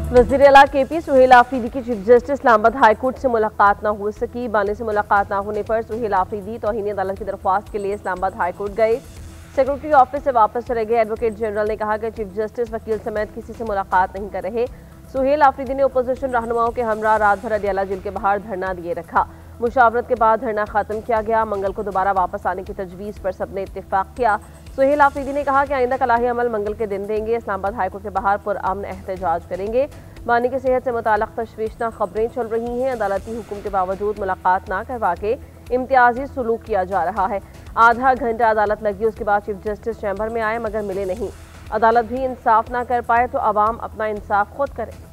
वज़ीर आला KP सुहेल आफरीदी की chief justice Islamabad high court से मुलाकात ना हो सकी। बानी से मुलाकात ना होने पर सुहेल आफरीदी तौहीन अदालत की दरख्वास्त के लिए इस्लामाबाद हाई कोर्ट गए। सेक्रेटरी ऑफिस से वापस चले गए। एडवोकेट जनरल ने कहा कि चीफ जस्टिस वकील समेत किसी से मुलाकात नहीं कर रहे। सुहेल आफरीदी ने अपोजिशन रहनुमाओं के हमरा रात भर अदियाला जेल के बाहर धरना दिए रखा। मुशावरत के बाद धरना खत्म किया गया। मंगल को दोबारा वापस आने की तजवीज़ पर सबने इत्तेफाक किया। सुहेल आफरीदी ने कहा कि आइंदा कलाही अमल मंगल के दिन देंगे। इस्लामाबाद हाईकोर्ट के बाहर पुरअमन एहतजाज करेंगे। बानी की सेहत से मुताल्लिक़ तशवीशनाक खबरें चल रही हैं। अदालती हुक्म के बावजूद मुलाकात ना करवा के इम्तियाजी सलूक किया जा रहा है। आधा घंटा अदालत लगी, उसके बाद चीफ जस्टिस चैम्बर में आए मगर मिले नहीं। अदालत भी इंसाफ ना कर पाए तो अवाम अपना इंसाफ खुद करे।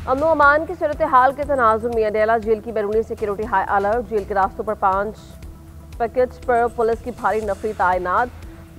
अमन अमान की सूरत हाल के तनाजुर में अदियाला जेल की बैरूनी सिक्योरिटी हाई अलर्ट। जेल के रास्तों पर 5 पैकेट्स पर पुलिस की भारी नफरी तैनात।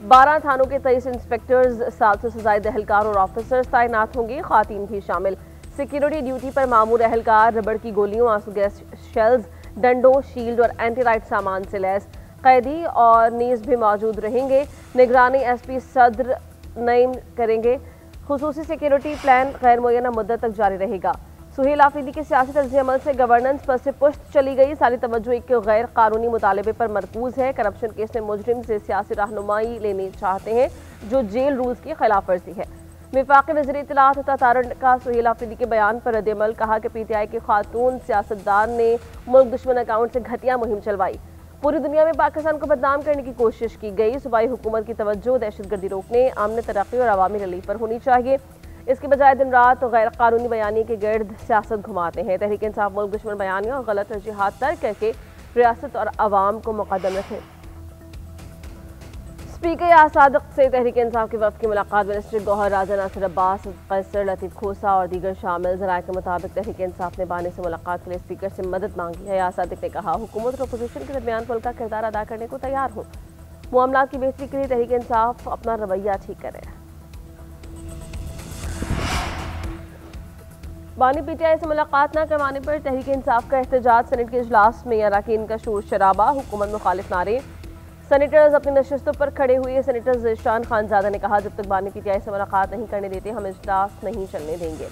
12 थानों के 23 इंस्पेक्टर्स, 700 से ज़ायद एहलकार और ऑफिसर्स तैनात होंगे, खातीन भी शामिल। सिक्योरिटी ड्यूटी पर मामूर एहलकार रबड़ की गोलियों, आंसू गैस शेल्स, डंडों, शील्ड और एंटी राइट सामान से लैस। कैदी और नीज भी मौजूद रहेंगे। निगरानी SP सदर नईम करेंगे। खुसूसी सिक्योरिटी प्लान गैर मुय्यना मुद्दत तक जारी रहेगा। सुहेल आफरीदी के सियासी तर्ज़ अमल से गवर्नेंस पर से पुश्त चली गई। सारी तवज्जो एक गैर कानूनी मुतालबे पर मरकूज है। करप्शन केस में मुजरिम से सियासी रहनुमाई लेनी चाहते हैं जो जेल रूल्स की खिलाफ वर्जी है। वफाकी वज़ीर इत्तलात तथा तारण का सुहेल आफरीदी के बयान पर रद्द-ए-अमल। कहा कि PTI के खातून सियासतदान ने मुल्क दुश्मन अकाउंट से घटिया मुहिम चलवाई। पूरी दुनिया में पाकिस्तान को बदनाम करने की कोशिश की गई। सूबाई हुकूमत की तवज्जो दहशतगर्दी रोकने, अमन तरक्की और अवामी रिलीफ पर होनी चाहिए। इसके बजाय दिन रात गैर कानूनी बयानी के गर्द सियासत घुमाते हैं। तहरीक इंसाफ मुल्क दुश्मन बयानियाँ और गलत तरजीहात तर्क करके रियासत और अवाम को मुकद्दम रखें। स्पीकर या सादिक से तहरीक इंसाफ के वफ़द की मुलाकात। मिनिस्टर गौहर राजा, नासिर अब्बास, कैसर, लतीफ़ खोसा और दीगर शामिल। ज़राए के मुताबिक तहरीक इंसाफ ने बानी से मुलाकात के लिए स्पीकर से मदद मांगी है। या सादिक ने कहा हुकूमत और अपोजिशन के दरमियान पुल का किरदार अदा करने को तैयार हूँ। मामलात की बेहतरी के लिए तहरीक इंसाफ अपना रवैया ठीक करे। बानी PTI से मुलाकात न करवाने पर तहरीक इंसाफ का एहतजाज। सेनेट के इजलास में अरकान का शोर शराबा, हुकूमत मुखालिफ नारे। सेनेटर्स अपनी नशस्तों पर खड़े हुए। सेनेटर ज़ीशान खानज़ादा ने कहा जब तक बानी PTI से मुलाकात नहीं करने देते हम इजलास नहीं चलने देंगे।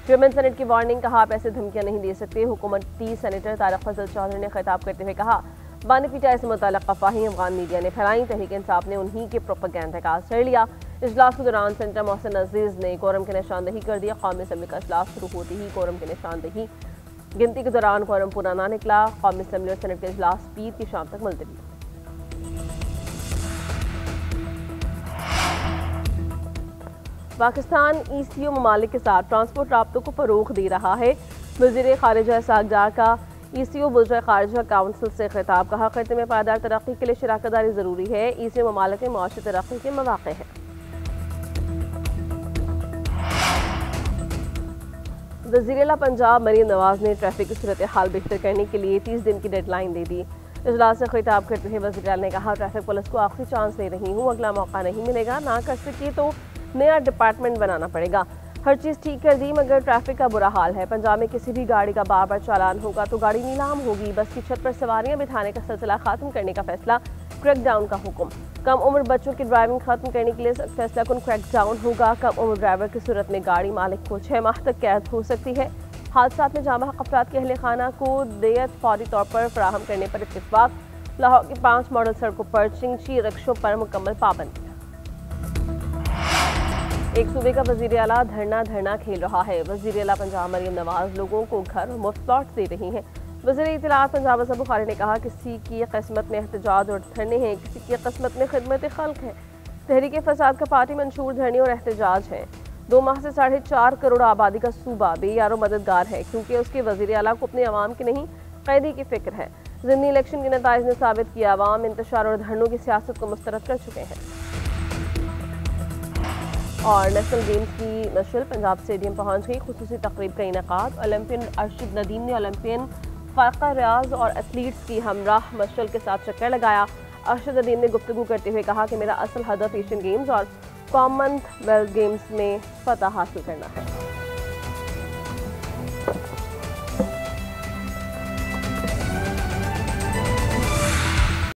चेयरमैन सेनेट की वार्निंग। कहा आप ऐसे धमकियां नहीं दे सकते। हुकूमती सेनेटर तारिक फजल चौधरी ने खिताब करते हुए कहा बानी PTI से मुताल्लिक़ अफवाहें अफगान मीडिया ने फैलाई। तहरीक इंसाफ ने उन्हीं के प्रोपेगेंडा का असर लिया। इजलास के दौरान सेनेटर मोहसिन अजीज ने कोरम की निशानदही कर दिया। कौमी असम्बली का इजलास शुरू होते ही कोरम की निशानदही। गिनती के दौरान कोरम पूरा ना निकला। कौमी असम्बली और सेनेट के इजलास पीर की शाम तक मुलतवी। पाकिस्तान ECO ममालिक के साथ ट्रांसपोर्ट राब्तों को फ़रोग़ दे रहा है। वज़ीर ख़ारिजा इसहाक़ डार का ECO बुज़ुर्ग ख़ारिजा काउंसिल से खिताब। कहा खत्े में पायदार तरक्की के लिए शराकत दारी ज़रूरी है। ECO ममालिक में मुआशी तरक्की के मौक़े हैं। वज़ीर आला पंजाब मरीम नवाज ने ट्रैफिक की सूरत हाल बेहतर करने के लिए 30 दिन की डेडलाइन दे दी। इजलास से खिताब करते हुए वज़ीर आला ने कहा ट्रैफिक पुलिस को आखिरी चांस दे रही हूँ, अगला मौका नहीं मिलेगा। ना कर सके तो नया डिपार्टमेंट बनाना पड़ेगा। हर चीज़ ठीक कर दी मगर ट्रैफिक का बुरा हाल है। पंजाब में किसी भी गाड़ी का बार बार चालान होगा तो गाड़ी नीलाम होगी। बस की छत पर सवारियां बिठाने का सिलसिला खत्म करने का फैसला। क्रैकडाउन का हुक्म। कम उम्र बच्चों की ड्राइविंग खत्म करने के लिए फैसला कुन क्रैकडाउन होगा। कम उम्र ड्राइवर की सूरत में गाड़ी मालिक को 6 माह तक कैद हो सकती है। हादसा में जामा अफराद के अहले खाना को देयत फौरी तौर पर फराहम करने पर इत्तिफाक। लाहौर की 5 मॉडल सड़कों पर चिंची रिक्शों पर मुकम्मल पाबंदी। एक सूबे का वज़ीर आला धरना खेल रहा है। वज़ीर आला पंजाब मरीम नवाज लोगों को घर और मुफ्त प्लॉट दे रही हैं। वज़ीर इत्तलात पंजाब असद बुखारी ने कहा किसी की किस्मत में एहतजाज और धरने हैं, किसी की किस्मत में खिदमत खल्क है। तहरीक फसाद का पार्टी मंशूर धरने और एहतजाज है। 2 माह से 4.5 करोड़ आबादी का सूबा बेयारो मददगार है क्योंकि उसके वज़ीर आला को अपने अवाम की नहीं कैदी की फिक्र है। ज़िमनी इलेक्शन के नताइज ने साबित किया अवाम इंतशार और धरनों की सियासत को मुस्तरद कर चुके हैं। और नेशनल गेम्स की मशल पंजाब स्टेडियम पहुंच गई। खुसूसी तकरीब का इनेकाद। ओलंपियन अर्शद नदीम ने ओलंपियन फ़ारका रियाज और एथलीट्स की हमराह मशल के साथ चक्कर लगाया। अर्शद नदीम ने गुफ्तगू करते हुए कहा कि मेरा असल हदफ एशियन गेम्स और कॉमनवेल्थ गेम्स में फतह हासिल करना है।